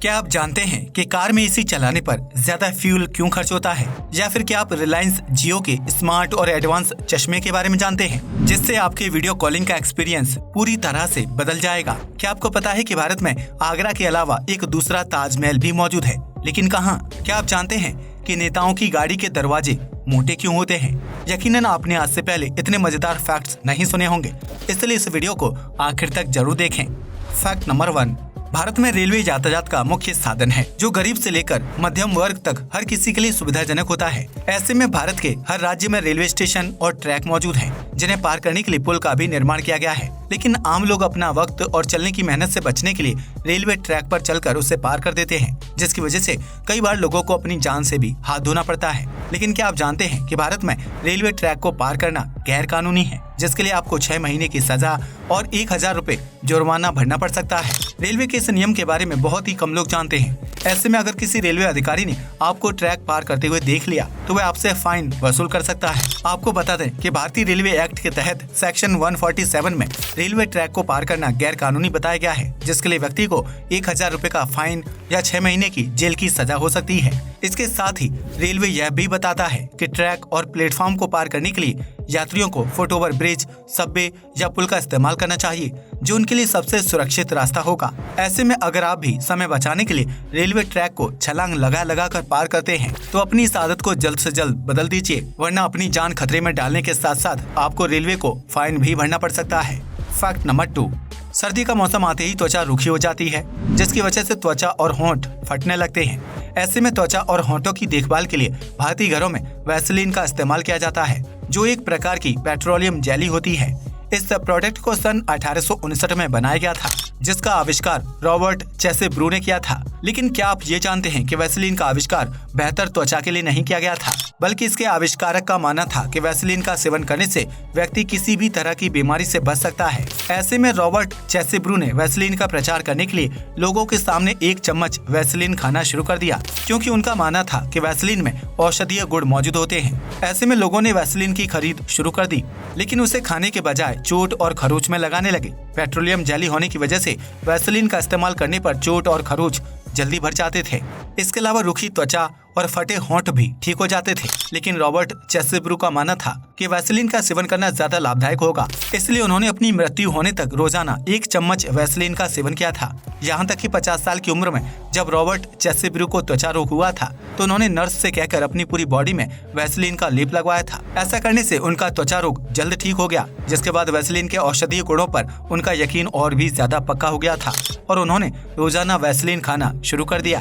क्या आप जानते हैं कि कार में एसी चलाने पर ज्यादा फ्यूल क्यों खर्च होता है? या फिर क्या आप रिलायंस जियो के स्मार्ट और एडवांस चश्मे के बारे में जानते हैं, जिससे आपके वीडियो कॉलिंग का एक्सपीरियंस पूरी तरह से बदल जाएगा? क्या आपको पता है कि भारत में आगरा के अलावा एक दूसरा ताजमहल भी मौजूद है, लेकिन कहाँ? क्या आप जानते हैं कि नेताओं की गाड़ी के दरवाजे मोटे क्यों होते हैं? यकीनन आपने आज से पहले इतने मजेदार फैक्ट्स नहीं सुने होंगे, इसलिए इस वीडियो को आखिर तक जरूर देखें। फैक्ट नंबर 1, भारत में रेलवे यातायात का मुख्य साधन है, जो गरीब से लेकर मध्यम वर्ग तक हर किसी के लिए सुविधाजनक होता है। ऐसे में भारत के हर राज्य में रेलवे स्टेशन और ट्रैक मौजूद हैं, जिन्हें पार करने के लिए पुल का भी निर्माण किया गया है। लेकिन आम लोग अपना वक्त और चलने की मेहनत से बचने के लिए रेलवे ट्रैक पर चलकर उसे पार कर देते हैं, जिसकी वजह से कई बार लोगों को अपनी जान से भी हाथ धोना पड़ता है। लेकिन क्या आप जानते हैं कि भारत में रेलवे ट्रैक को पार करना गैर कानूनी है, जिसके लिए आपको 6 महीने की सजा और 1000 रुपए जुर्माना भरना पड़ सकता है। रेलवे के इस नियम के बारे में बहुत ही कम लोग जानते हैं। ऐसे में अगर किसी रेलवे अधिकारी ने आपको ट्रैक पार करते हुए देख लिया तो वह आपसे फाइन वसूल कर सकता है। आपको बता दें कि भारतीय रेलवे एक्ट के तहत सेक्शन 147 में रेलवे ट्रैक को पार करना गैर कानूनी बताया गया है, जिसके लिए व्यक्ति को 1000 रुपए का फाइन या 6 महीने की जेल की सजा हो सकती है। इसके साथ ही रेलवे यह भी बताता है कि ट्रैक और प्लेटफॉर्म को पार करने के लिए यात्रियों को फुटओवर ब्रिज, सबवे या पुल का इस्तेमाल करना चाहिए, जो उनके लिए सबसे सुरक्षित रास्ता होगा। ऐसे में अगर आप भी समय बचाने के लिए रेलवे ट्रैक को छलांग लगा कर पार करते हैं तो अपनी इस आदत को जल्द से जल्द बदल दीजिए, वरना अपनी जान खतरे में डालने के साथ साथ आपको रेलवे को फाइन भी भरना पड़ सकता है। फैक्ट नंबर 2, सर्दी का मौसम आते ही त्वचा रूखी हो जाती है, जिसकी वजह से त्वचा और होंठ फटने लगते हैं। ऐसे में त्वचा और होंठों की देखभाल के लिए भारतीय घरों में वैसलीन का इस्तेमाल किया जाता है, जो एक प्रकार की पेट्रोलियम जेली होती है। इस प्रोडक्ट को सन 1859 में बनाया गया था, जिसका आविष्कार रॉबर्ट चेसेब्रू ने किया था। लेकिन क्या आप ये जानते हैं कि वैसलीन का आविष्कार बेहतर त्वचा के लिए नहीं किया गया था, बल्कि इसके आविष्कारक का मानना था कि वैसलीन का सेवन करने से व्यक्ति किसी भी तरह की बीमारी से बच सकता है। ऐसे में रॉबर्ट चेसेब्रू ने वैसलीन का प्रचार करने के लिए लोगों के सामने 1 चम्मच वैसलीन खाना शुरू कर दिया, क्योंकि उनका मानना था कि वैसलीन में औषधीय गुण मौजूद होते हैं। ऐसे में लोगों ने वैसलीन की खरीद शुरू कर दी, लेकिन उसे खाने के बजाय चोट और खरोच में लगाने लगे। पेट्रोलियम जेली होने की वजह से वैसलीन का इस्तेमाल करने पर चोट और खरोच जल्दी भर जाते थे। इसके अलावा रूखी त्वचा और फटे होंठ भी ठीक हो जाते थे। लेकिन रॉबर्ट चेसेब्रू का मानना था कि वैसलीन का सेवन करना ज्यादा लाभदायक होगा, इसलिए उन्होंने अपनी मृत्यु होने तक रोजाना 1 चम्मच वैसलीन का सेवन किया था। यहाँ तक कि 50 साल की उम्र में जब रॉबर्ट चेसेब्रू को त्वचा रोग हुआ था तो उन्होंने नर्स से कहकर अपनी पूरी बॉडी में वैसलीन का लेप लगवाया था। ऐसा करने से उनका त्वचा रोग जल्द ठीक हो गया, जिसके बाद वैसलीन के औषधीय गुणों पर उनका यकीन और भी ज्यादा पक्का हो गया था और उन्होंने रोजाना वैसलीन खाना शुरू कर दिया।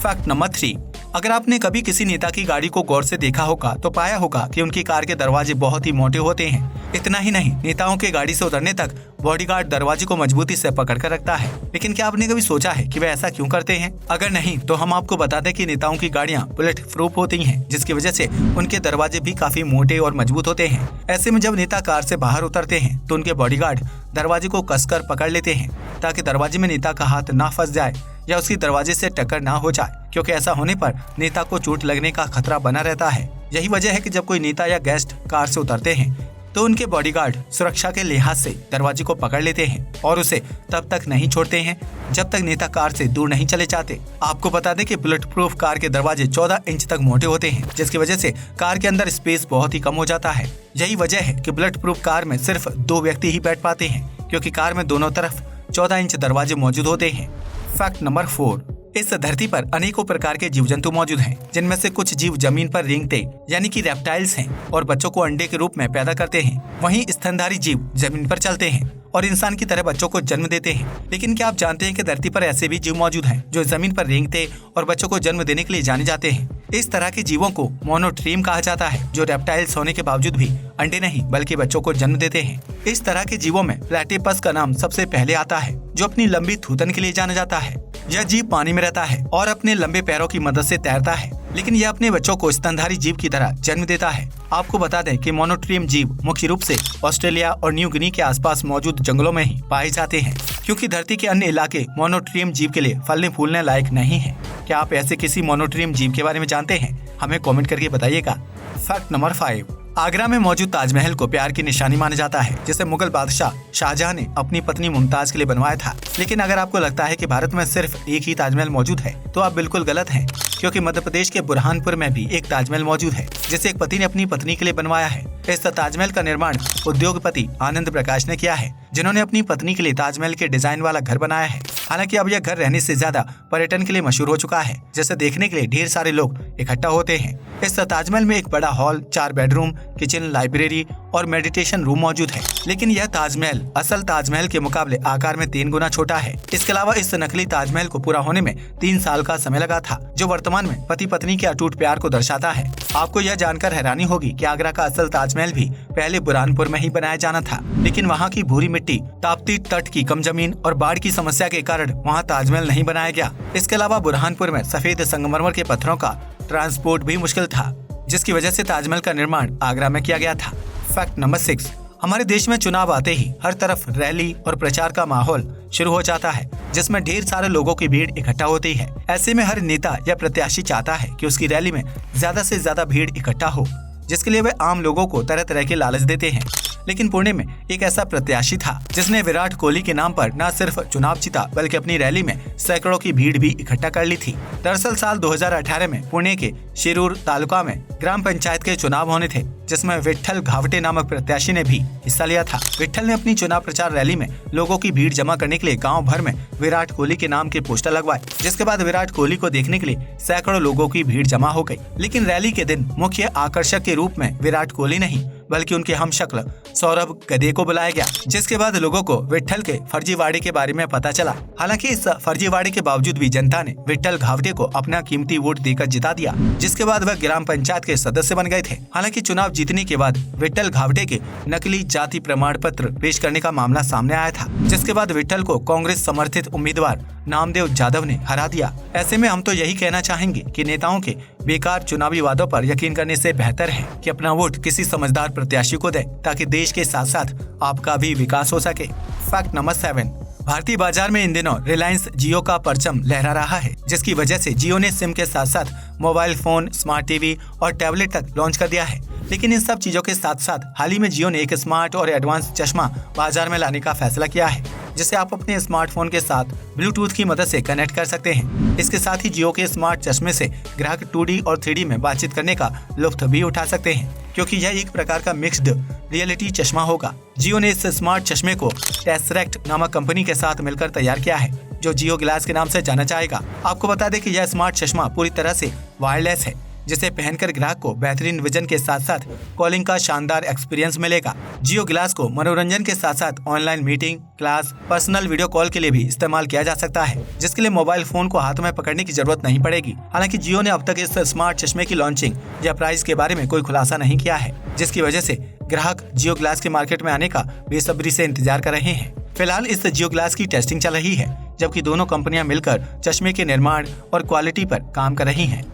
फैक्ट नंबर 3, अगर आपने कभी किसी नेता की गाड़ी को गौर से देखा होगा तो पाया होगा कि उनकी कार के दरवाजे बहुत ही मोटे होते हैं। इतना ही नहीं, नेताओं के गाड़ी से उतरने तक बॉडीगार्ड दरवाजे को मजबूती से पकड़ कर रखता है। लेकिन क्या आपने कभी सोचा है कि वे ऐसा क्यों करते हैं? अगर नहीं तो हम आपको बता दें कि नेताओं की गाड़ियां बुलेट प्रूफ होती हैं, जिसकी वजह से उनके दरवाजे भी काफी मोटे और मजबूत होते हैं। ऐसे में जब नेता कार से बाहर उतरते हैं तो उनके बॉडीगार्ड दरवाजे को कसकर पकड़ लेते हैं, ताकि दरवाजे में नेता का हाथ ना फंस जाए या उसकी दरवाजे से टक्कर ना हो जाए, क्योंकि ऐसा होने पर नेता को चोट लगने का खतरा बना रहता है। यही वजह है कि जब कोई नेता या गेस्ट कार से उतरते हैं तो उनके बॉडीगार्ड सुरक्षा के लिहाज से दरवाजे को पकड़ लेते हैं और उसे तब तक नहीं छोड़ते हैं जब तक नेता कार से दूर नहीं चले जाते। आपको बता दें कि बुलेट प्रूफ कार के दरवाजे 14 इंच तक मोटे होते हैं, जिसकी वजह से कार के अंदर स्पेस बहुत ही कम हो जाता है। यही वजह है कि बुलेट प्रूफ कार में सिर्फ 2 व्यक्ति ही बैठ पाते हैं, क्योंकि कार में दोनों तरफ 14 इंच दरवाजे मौजूद होते हैं। फैक्ट नंबर 4, इस धरती पर अनेकों प्रकार के जीव जंतु मौजूद हैं, जिनमें से कुछ जीव जमीन पर रेंगते यानी कि रेप्टाइल्स हैं और बच्चों को अंडे के रूप में पैदा करते हैं। वहीं स्तनधारी जीव जमीन पर चलते हैं और इंसान की तरह बच्चों को जन्म देते हैं। लेकिन क्या आप जानते हैं कि धरती पर ऐसे भी जीव मौजूद हैं जो जमीन पर रेंगते और बच्चों को जन्म देने के लिए जाने जाते हैं? इस तरह के जीवों को मोनोट्रीम कहा जाता है, जो रेप्टाइल्स होने के बावजूद भी अंडे नहीं बल्कि बच्चों को जन्म देते हैं। इस तरह के जीवों में प्लेटिपस का नाम सबसे पहले आता है, जो अपनी लंबी थूथन के लिए जाना जाता है। यह जीव पानी में रहता है और अपने लंबे पैरों की मदद से तैरता है, लेकिन यह अपने बच्चों को स्तनधारी जीव की तरह जन्म देता है। आपको बता दें कि मोनोट्रीम जीव मुख्य रूप से ऑस्ट्रेलिया और न्यू गिनी के आसपास मौजूद जंगलों में ही पाए जाते हैं, क्योंकि धरती के अन्य इलाके मोनोट्रीम जीव के लिए फलने फूलने लायक नहीं है। क्या आप ऐसे किसी मोनोट्रीम जीव के बारे में जानते हैं? हमें कमेंट करके बताइएगा। फैक्ट नंबर 5, आगरा में मौजूद ताजमहल को प्यार की निशानी माना जाता है, जिसे मुगल बादशाह शाहजहां ने अपनी पत्नी मुमताज के लिए बनवाया था। लेकिन अगर आपको लगता है कि भारत में सिर्फ एक ही ताजमहल मौजूद है तो आप बिल्कुल गलत हैं, क्योंकि मध्य प्रदेश के बुरहानपुर में भी एक ताजमहल मौजूद है, जिसे एक पति ने अपनी पत्नी के लिए बनवाया है। इस ताजमहल का निर्माण उद्योगपति आनंद प्रकाश ने किया है, जिन्होंने अपनी पत्नी के लिए ताजमहल के डिजाइन वाला घर बनाया है। हालांकि अब यह घर रहने से ज्यादा पर्यटन के लिए मशहूर हो चुका है, जिसे देखने के लिए ढेर सारे लोग इकट्ठा होते हैं। इस ताजमहल में एक बड़ा हॉल, 4 बेडरूम, किचन, लाइब्रेरी और मेडिटेशन रूम मौजूद है। लेकिन यह ताजमहल असल ताजमहल के मुकाबले आकार में 3 गुना छोटा है। इसके अलावा इस नकली ताजमहल को पूरा होने में 3 साल का समय लगा था, जो वर्तमान में पति पत्नी के अटूट प्यार को दर्शाता है। आपको यह जानकर हैरानी होगी कि आगरा का असल ताजमहल भी पहले बुरहानपुर में ही बनाया जाना था, लेकिन वहाँ की भूरी मिट्टी, ताप्ती तट की कम जमीन और बाढ़ की समस्या के कारण वहाँ ताजमहल नहीं बनाया गया। इसके अलावा बुरहानपुर में सफेद संगमरमर के पत्थरों का ट्रांसपोर्ट भी मुश्किल था, जिसकी वजह से ताजमहल का निर्माण आगरा में किया गया था। फैक्ट नंबर 6, हमारे देश में चुनाव आते ही हर तरफ रैली और प्रचार का माहौल शुरू हो जाता है, जिसमें ढेर सारे लोगों की भीड़ इकट्ठा होती है। ऐसे में हर नेता या प्रत्याशी चाहता है कि उसकी रैली में ज्यादा से ज्यादा भीड़ इकट्ठा हो, जिसके लिए वे आम लोगों को तरह तरह के लालच देते हैं। लेकिन पुणे में एक ऐसा प्रत्याशी था जिसने विराट कोहली के नाम पर न सिर्फ चुनाव जीता, बल्कि अपनी रैली में सैकड़ों की भीड़ भी इकट्ठा कर ली थी। दरअसल साल 2018 में पुणे के शिरूर तालुका में ग्राम पंचायत के चुनाव होने थे, जिसमें विट्ठल घावटे नामक प्रत्याशी ने भी हिस्सा लिया था। विट्ठल ने अपनी चुनाव प्रचार रैली में लोगों की भीड़ जमा करने के लिए गाँव भर में विराट कोहली के नाम के पोस्टर लगवाए, जिसके बाद विराट कोहली को देखने के लिए सैकड़ों लोगों की भीड़ जमा हो गई। लेकिन रैली के दिन मुख्य आकर्षक के रूप में विराट कोहली नहीं, बल्कि उनके हमशक्ल सौरभ गदे को बुलाया गया, जिसके बाद लोगों को विट्ठल के फर्जीवाड़े के बारे में पता चला। हालांकि इस फर्जीवाड़े के बावजूद भी जनता ने विट्ठल घावटे को अपना कीमती वोट देकर जिता दिया, जिसके बाद वह ग्राम पंचायत के सदस्य बन गए थे। हालांकि चुनाव जीतने के बाद विट्ठल घावटे के नकली जाति प्रमाण पत्र पेश करने का मामला सामने आया था, जिसके बाद विट्ठल को कांग्रेस समर्थित उम्मीदवार नामदेव जाधव ने हरा दिया। ऐसे में हम तो यही कहना चाहेंगे कि नेताओं के बेकार चुनावी वादों पर यकीन करने से बेहतर है कि अपना वोट किसी समझदार प्रत्याशी को दें, ताकि देश के साथ साथ आपका भी विकास हो सके। फैक्ट नंबर 7, भारतीय बाजार में इन दिनों रिलायंस जियो का परचम लहरा रहा है, जिसकी वजह से जियो ने सिम के साथ साथ मोबाइल फोन, स्मार्ट टीवी और टैबलेट तक लॉन्च कर दिया है। लेकिन इन सब चीजों के साथ साथ हाल ही में जियो ने एक स्मार्ट और एडवांस चश्मा बाजार में लाने का फैसला किया है, जिसे आप अपने स्मार्टफोन के साथ ब्लूटूथ की मदद से कनेक्ट कर सकते हैं। इसके साथ ही जियो के स्मार्ट चश्मे से ग्राहक 2D और 3D में बातचीत करने का लुत्फ भी उठा सकते हैं, क्योंकि यह एक प्रकार का मिक्स्ड रियलिटी चश्मा होगा। जियो ने इस स्मार्ट चश्मे को टेसरेक्ट नामक कंपनी के साथ मिलकर तैयार किया है, जो जियो ग्लास के नाम से जाना जाएगा। आपको बता दें कि यह स्मार्ट चश्मा पूरी तरह से वायरलेस है, जिसे पहनकर ग्राहक को बेहतरीन विजन के साथ साथ कॉलिंग का शानदार एक्सपीरियंस मिलेगा। जियो ग्लास को मनोरंजन के साथ साथ online meeting, class, personal video call के लिए भी इस्तेमाल किया जा सकता है, जिसके लिए मोबाइल फोन को हाथ में पकड़ने की जरूरत नहीं पड़ेगी। हालांकि जियो ने अब तक इस स्मार्ट चश्मे की लॉन्चिंग या प्राइस के बारे में कोई खुलासा नहीं किया है, जिसकी वजह से ग्राहक जियो ग्लास के मार्केट में आने का बेसब्री से इंतजार कर रहे हैं। फिलहाल इस जियो ग्लास की टेस्टिंग चल रही है, जबकि दोनों कंपनियां मिलकर चश्मे के निर्माण और क्वालिटी पर काम कर रही हैं।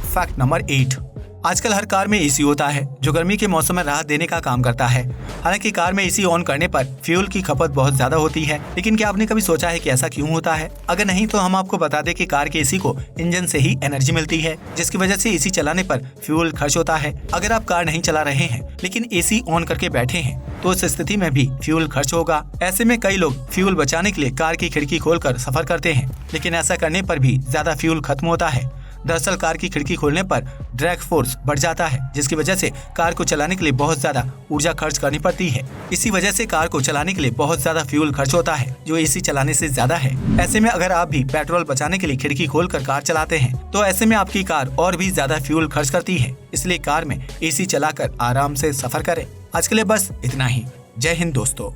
फैक्ट नंबर 8, आजकल हर कार में एसी होता है, जो गर्मी के मौसम में राहत देने का काम करता है। हालांकि कार में एसी ऑन करने पर फ्यूल की खपत बहुत ज्यादा होती है, लेकिन क्या आपने कभी सोचा है कि ऐसा क्यों होता है? अगर नहीं तो हम आपको बता दें कि कार के एसी को इंजन से ही एनर्जी मिलती है, जिसकी वजह से एसी चलाने पर फ्यूल खर्च होता है। अगर आप कार नहीं चला रहे हैं लेकिन एसी ऑन करके बैठे हैं, तो इस स्थिति में भी फ्यूल खर्च होगा। ऐसे में कई लोग फ्यूल बचाने के लिए कार की खिड़की खोलकर सफर करते हैं, लेकिन ऐसा करने पर भी ज्यादा फ्यूल खत्म होता है। दरअसल कार की खिड़की खोलने पर ड्रैग फोर्स बढ़ जाता है, जिसकी वजह से कार को चलाने के लिए बहुत ज्यादा ऊर्जा खर्च करनी पड़ती है। इसी वजह से कार को चलाने के लिए बहुत ज्यादा फ्यूल खर्च होता है, जो एसी चलाने से ज्यादा है। ऐसे में अगर आप भी पेट्रोल बचाने के लिए खिड़की खोलकर कार चलाते हैं, तो ऐसे में आपकी कार और भी ज्यादा फ्यूल खर्च करती है। इसलिए कार में एसी चलाकर आराम से सफर करें। आज के लिए बस इतना ही। जय हिंद दोस्तों।